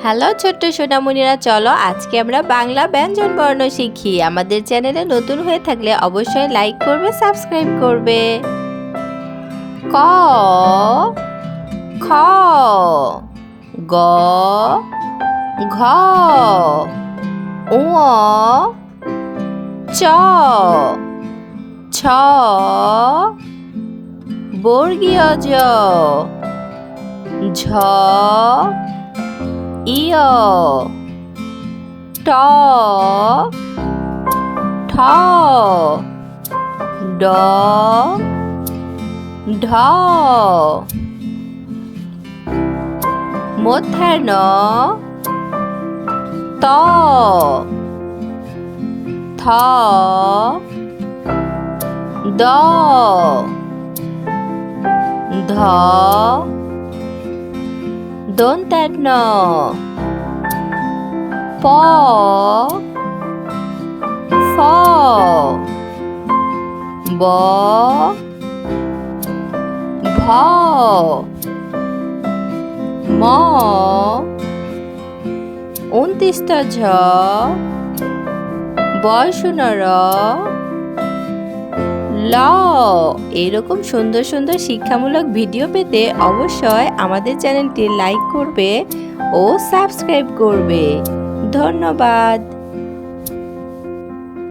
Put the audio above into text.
Hello ছোট্ট সোনামণিরা, চলো আজকে আমরা বাংলা ব্যঞ্জন বর্ণ শিখি। আমাদের চ্যানেলে নতুন হয়ে থাকলে অবশ্যই লাইক করবে, সাবস্ক্রাইব করবে। ক, খ, গ, ঘ, ঙ, চ, ছ, বর্গীয় জ, ঝ, ইয়, ট, ঠ, ড, ঢ, মধ্যাহ্ন ত, থ, দ, ধ, দন্ত্যান্ন প, ফ, ব, ভ, ম, ঊনত্রিশটা ঝ, বয়সূন্য র, ল। এরকম সুন্দর সুন্দর শিক্ষামূলক ভিডিও পেতে অবশ্যই আমাদের চ্যানেলটি লাইক করবে ও সাবস্ক্রাইব করবে। ধন্যবাদ।